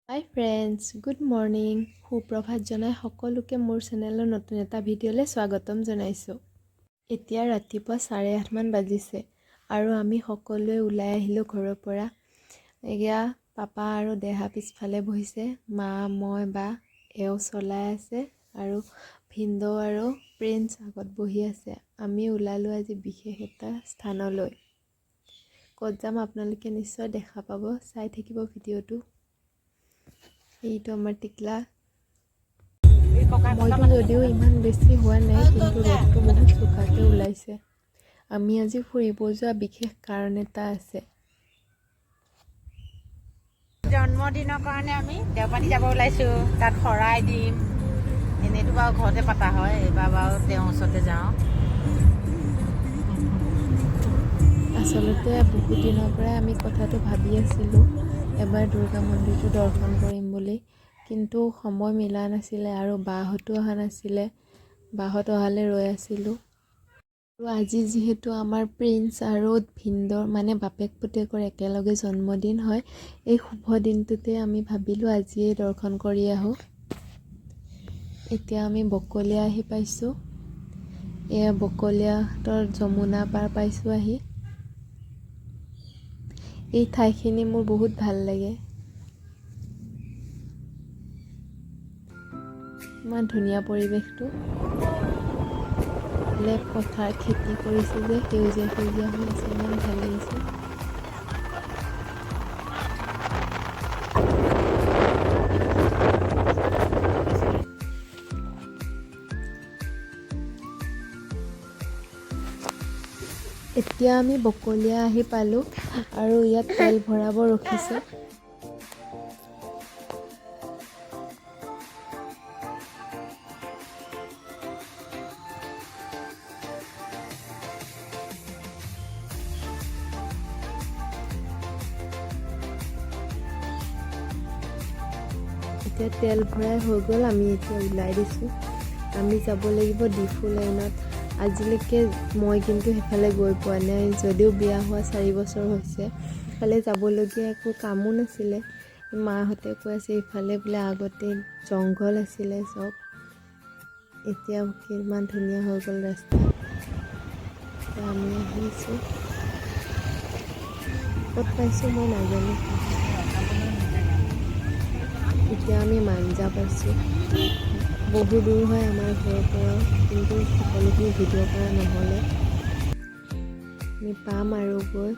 হাই friends, good morning. সুপ্ৰভাত জনাই সকলোকে মোৰ চেনেলৰ নতুন এটা ভিডিঅ'লৈ স্বাগতম জনাইছোঁ। এতিয়া ৰাতিপুৱা 8:30 মান বাজিছে আৰু আমি সকলোৱে ওলাই আহিলোঁ ঘৰৰ পৰা। এয়া পাপা আৰু দেহা পিছফালে বহিছে, মা মই বা এও চলাই আছে আৰু ভিন্দৌ আৰু প্ৰিন্স আগত বহি আছে। আমি ওলালোঁ আজি বিশেষ এটা স্থানলৈ। ক'ত যাম আপোনালোকে নিশ্চয় দেখা পাব, চাই থাকিব ভিডিঅ'টো। এইটো আমাৰ টিকলা। মইতো যদিও ইমান বেছি হোৱা নাই, কিন্তু ৰ'দটো বহুত চোকাকৈ ওলাইছে। আমি আজি ফুৰিব যোৱা বিশেষ কাৰণ এটা আছে। জন্মদিনৰ কাৰণে আমি দেওপানী যাব ওলাইছোঁ। তাত শৰাই দিম। এনেইতো বাৰু ঘৰতে পতা হয়, এইবাৰ বাৰু তেওঁৰ ওচৰতে যাওঁ। আচলতে বহুত দিনৰ পৰাই আমি কথাটো ভাবি আছিলোঁ, এবাৰ দুৰ্গা মন্দিৰটো দৰ্শন কৰিম বুলি, কিন্তু সময় মিলা নাছিলে আৰু বাহঁতো অহা নাছিলে। বাহঁত অহালৈ ৰৈ আছিলোঁ। আৰু আজি যিহেতু আমাৰ প্ৰিন্স আৰু ভিন্দৌৰ মানে বাপেক পুতেকৰ একেলগে জন্মদিন হয়, এই শুভ দিনটোতে আমি ভাবিলোঁ আজিয়েই দৰ্শন কৰি আহোঁ। এতিয়া আমি বকলীয়া আহি পাইছোঁ। এয়া বকলীয়াহঁতৰ যমুনা পাৰ পাইছোঁ আহি। এই ঠাইখিনি মোৰ বহুত ভাল লাগে। ইমান ধুনীয়া পৰিৱেশটো। পথাৰ খেতি কৰিছে যে সেউজীয়া সেউজীয়া হৈ আছে, ইমান ভাল লাগিছে। এতিয়া আমি বকলীয়া আহি পালোঁ আৰু ইয়াত তেল ভৰাব ৰখিছে। এতিয়া তেল ভৰাই হৈ গ'ল, আমি এতিয়া ওলাই দিছোঁ। আমি যাব লাগিব ডিফু লাইনত। আজিলৈকে মই কিন্তু সেইফালে গৈ পোৱা নাই, যদিও বিয়া হোৱা 4 বছৰ হৈছে। সেইফালে যাবলগীয়া একো কামো নাছিলে। মাহঁতে কৈ আছে ইফালে বোলে আগতে জংঘল আছিলে চব, এতিয়া কিমান ধুনীয়া হৈ গ'ল ৰাস্তা। আমি আহিছোঁ, ক'ত পাইছোঁ মই নাজানো। এতিয়া আমি মাঞ্জা পাইছোঁ। বহু দূৰ হয় আমাৰ ঘৰৰ পৰাও, কিন্তু সকলোখিনি ভিডিঅ' কৰা নহ'লে। আমি পাম আৰু গৈ।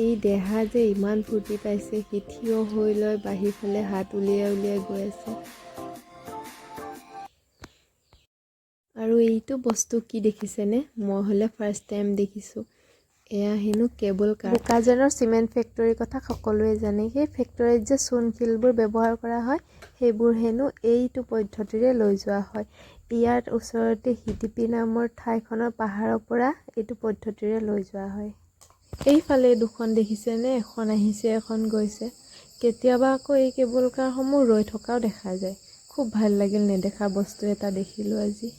এই দেহা যে ইমান ফূৰ্তি পাইছে, সি থিয় হৈ লৈ বাহিৰ ফালে হাত উলিয়াই উলিয়াই গৈ আছে। আৰু এইটো বস্তু কি দেখিছেনে? মই হ'লে ফাৰ্ষ্ট টাইম দেখিছোঁ। এয়া হেনো কেবল কাৰ। বোকাজানৰ চিমেণ্ট ফেক্টৰীৰ কথা সকলোৱে জানে। সেই ফেক্টৰীত যে চূণশিলবোৰ ব্যৱহাৰ কৰা হয়, সেইবোৰ হেনো এইটো পদ্ধতিৰে লৈ যোৱা হয়। ইয়াৰ ওচৰতে হিদিপি নামৰ ঠাইখনৰ পাহাৰৰ পৰা এইটো পদ্ধতিৰে লৈ যোৱা হয়। এইফালে দুখন দেখিছেনে? এখন আহিছে, এখন গৈছে। কেতিয়াবা আকৌ এই কেবল কাৰসমূহ ৰৈ থকাও দেখা যায়। খুব ভাল লাগিল, নেদেখা বস্তু এটা দেখিলোঁ আজি।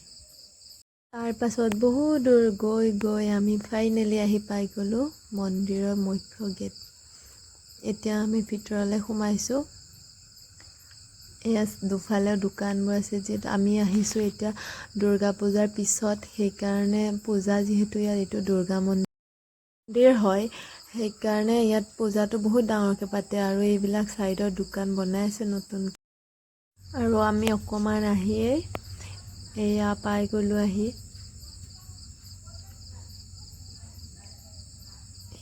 তাৰ পাছত বহু দূৰ গৈ গৈ আমি ফাইনেলি আহি পাই গ'লোঁ মন্দিৰৰ মুখ্য গেট। এতিয়া আমি ভিতৰলৈ সোমাইছোঁ। এয়া দুফালে দোকানবোৰ আছে। যিহেতু আমি আহিছোঁ এতিয়া দুৰ্গা পূজাৰ পিছত, সেইকাৰণে পূজা যিহেতু ইয়াত এইটো দুৰ্গা মন্দিৰ হয়, সেইকাৰণে ইয়াত পূজাটো বহুত ডাঙৰকৈ পাতে আৰু এইবিলাক চাইডৰ দোকান বনাই আছে নতুন। আৰু আমি অকণমান আহিয়েই এয়া পাই গ'লোঁ আহি।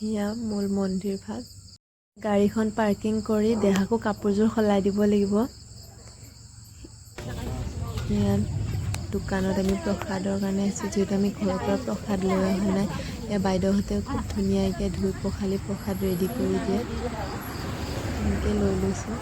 এয়া মূল মন্দিৰ ভাগ। গাড়ীখন পাৰ্কিং কৰি দেহাকো কাপোৰযোৰ সলাই দিব লাগিব। ইয়াত দোকানত আমি প্ৰসাদৰ কাৰণে আছোঁ, যিহেতু আমি ঘৰৰ পৰা প্ৰসাদ লৈ অহা নাই। এয়া বাইদেউহঁতে খুব ধুনীয়াকৈ ধুই পখালি প্ৰসাদ ৰেডি কৰি দিয়ে। এনেকৈ লৈ লৈছোঁ।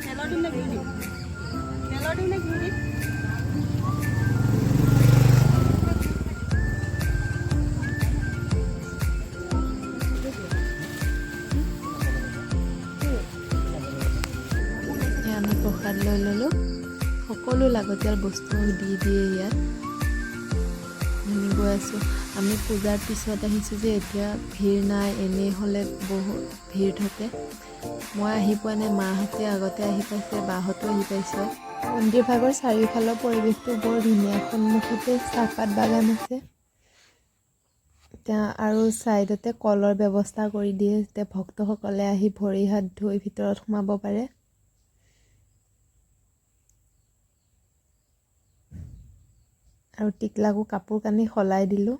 তেলৰ দিম নে ঘি দিম? তেলৰ দিম নে ঘি দিম? সকলো লাগতিয়াল বস্তু দি দিয়ে ইয়াত। আমি গৈ আছোঁ। আমি পূজাৰ পিছত আহিছোঁ যে এতিয়া ভিৰ নাই, এনেই হ'লে বহুত ভিৰ থাকে। মই আহি পোৱা নাই, মাহঁতে আগতে আহি পাইছে, বাহঁতো আহি পাইছে। মন্দিৰ ভাগৰ চাৰিওফালৰ পৰিৱেশটো বৰ ধুনীয়া। সন্মুখতে চাহপাত বাগান আছে আৰু ছাইডতে কলৰ ব্যৱস্থা কৰি দিয়ে, যাতে ভক্তসকলে আহি ভৰি হাত ধুই ভিতৰত সোমাব পাৰে। আৰু টিকলাকো কাপোৰ কানি সলাই দিলোঁ।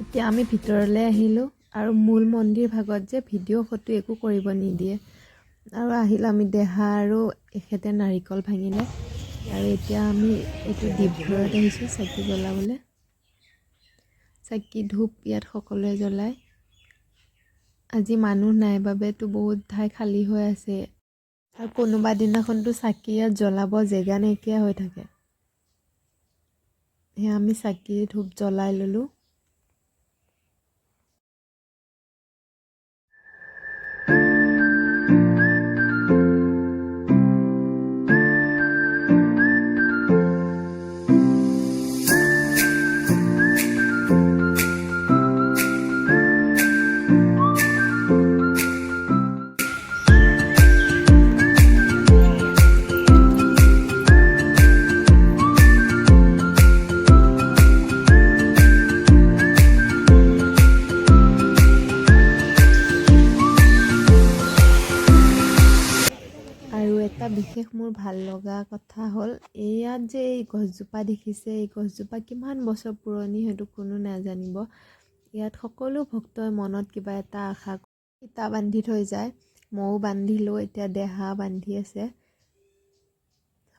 এতিয়া আমি ভিতৰলৈ আহিলোঁ আৰু মূল মন্দিৰ ভাগত যে ভিডিঅ' ফটো একো কৰিব নিদিয়ে। আৰু আহিলোঁ আমি দেহা আৰু এখেতে নাৰিকল ভাঙিলে। আৰু এতিয়া আমি এইটো ডিপঘৰত আহিছোঁ চাকি জ্বলাবলৈ। চাকি ধূপ ইয়াত সকলোৱে জ্বলায়। আজি মানুহ নাই বাবেতো বহুত ঠাই খালী হৈ আছে। আৰু কোনোবা দিনাখনতো চাকি ইয়াত জ্বলাব জেগা নাইকিয়া হৈ থাকে। সেয়া আমি চাকি ধূপ জ্বলাই ল'লোঁ। এটা বিশেষ মোৰ ভাল লগা কথা হ'ল ইয়াত যে এই গছজোপা দেখিছে, এই গছজোপা কিমান বছৰ পুৰণি সেইটো কোনো নাজানিব। ইয়াত সকলো ভক্তই মনত কিবা এটা আশা সীতা বান্ধি থৈ যায়। ময়ো বান্ধিলোঁ, এতিয়া দেহা বান্ধি আছে।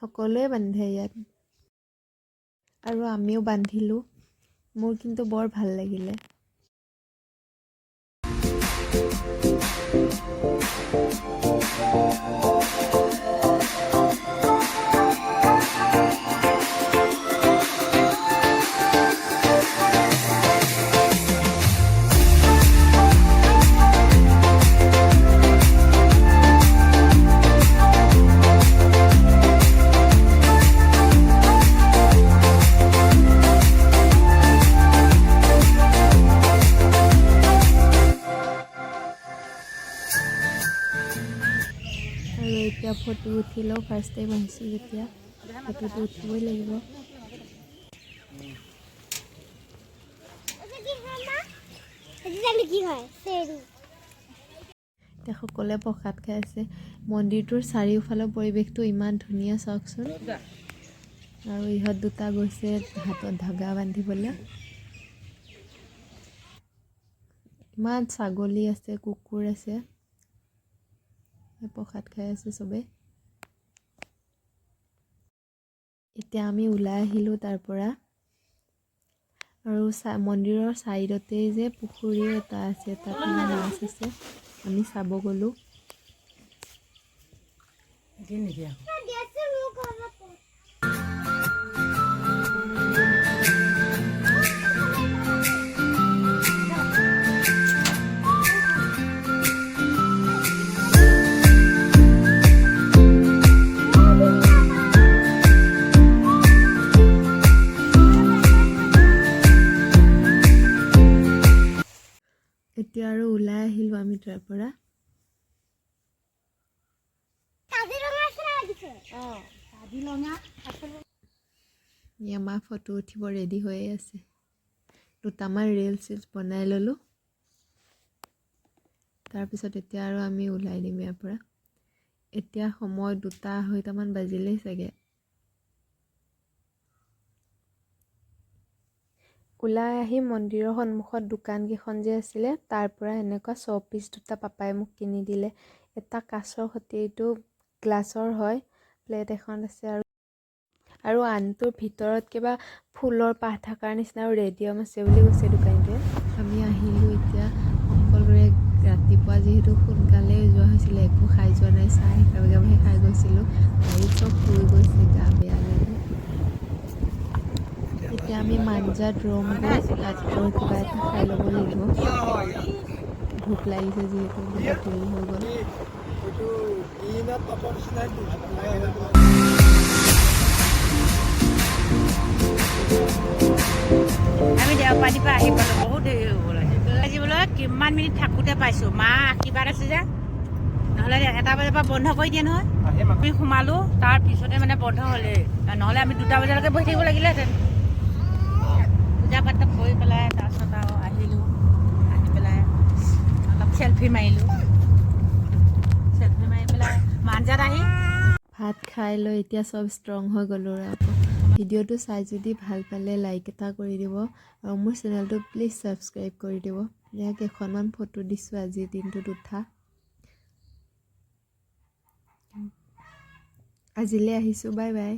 সকলোৱে বান্ধে ইয়াত আৰু আমিও বান্ধিলোঁ। মোৰ কিন্তু বৰ ভাল লাগিলে। আৰু এতিয়া ফটো উঠি লওঁ। ফাৰ্ষ্ট টাইম আহিছোঁ যেতিয়া ফটোটো উঠিবই লাগিব। এতিয়া সকলোৱে প্ৰসাদ খাই আছে। মন্দিৰটোৰ চাৰিওফালৰ পৰিৱেশটো ইমান ধুনীয়া চাওকচোন। আৰু ইহঁত দুটা গৈছে হাতত ধাগা বান্ধিবলৈ। ইমান ছাগলী আছে, কুকুৰ আছে। প্ৰসাদ খাই আছে চবে। এতিয়া আমি ওলাই আহিলোঁ তাৰ পৰা। আৰু মন্দিৰৰ ছাইডতেই যে পুখুৰী এটা আছে, তাত মাছ আছে। আমি চাব গ'লোঁ। এতিয়া আৰু ওলাই আহিলোঁ আমি তাৰ পৰা। মা ফটো উঠিব ৰেডি হৈয়ে আছে। দুটামান ৰিলচ বনাই ল'লোঁ। তাৰপিছত এতিয়া আৰু আমি ওলাই দিম ইয়াৰ পৰা। এতিয়া সময় 2:30 বাজিলেই চাগে। ওলাই আহি মন্দিৰৰ সন্মুখত দোকানকেইখন যে আছিলে, তাৰ পৰা এনেকুৱা শ্ব'পিচ দুটা পাপাই মোক কিনি দিলে। এটা কাঁচৰ সৈতে, এইটো গ্লাছৰ হয়। প্লেট এখন আছে আৰু আনটোৰ ভিতৰত কিবা ফুলৰ পাহ থকাৰ নিচিনা আৰু ৰেডিয়াম আছে বুলি কৈছে দোকানীটোৱে। আমি আহিলোঁ এতিয়া সকলোৰে ৰাতিপুৱা যিহেতু সোনকালে যোৱা হৈছিলে একো খাই যোৱা নাই চাহ একাপে কাপে খাই গৈছিলোঁ আৰু চব শুই গৈছে গা বেয়া লাগে এতিয়া আমি মাঞ্জাত ৰম গৈ তাত গৈ কিবা এটা খাই ল'ব লাগিব ভোক লাগিছে যিহেতু বহুত দেৰি হৈ গ'ল আমি দেওপানীৰ পৰা আহি পালোঁ বহুত দেৰি হৈ গ'ল আজি বোলে কিমান মিনিট থাকোঁতে পাইছোঁ মা আশীৰ্বাদ আছে যে নহ'লে 1টা বজাৰ পৰা বন্ধ কৰি দিয়ে নহয় আমি সোমালোঁ তাৰ পিছতে মানে বন্ধ হ'লেই নহ'লে আমি 2টা বজালৈকে বহি থাকিব লাগিলেহেঁতেন পূজা পাতল কৰি পেলাই তাৰপিছত আৰু আহিলোঁ আহি পেলাই অলপ চেলফি মাৰিলোঁ চেলফি মাৰি পেলাই মাঞ্জাত আহি ভাত খাই লৈ এতিয়া চব ষ্ট্ৰং হৈ গ'লোঁ আৰু আকৌ ভিডিঅ'টো চাই যদি ভাল পালে লাইক এটা কৰি দিব আৰু মোৰ চেনেলটো প্লিজ ছাবস্ক্ৰাইব কৰি দিব ইয়াত কেইখনমান ফটো দিছোঁ আজিৰ দিনটোত উঠা আজিলৈ আহিছোঁ বাই বাই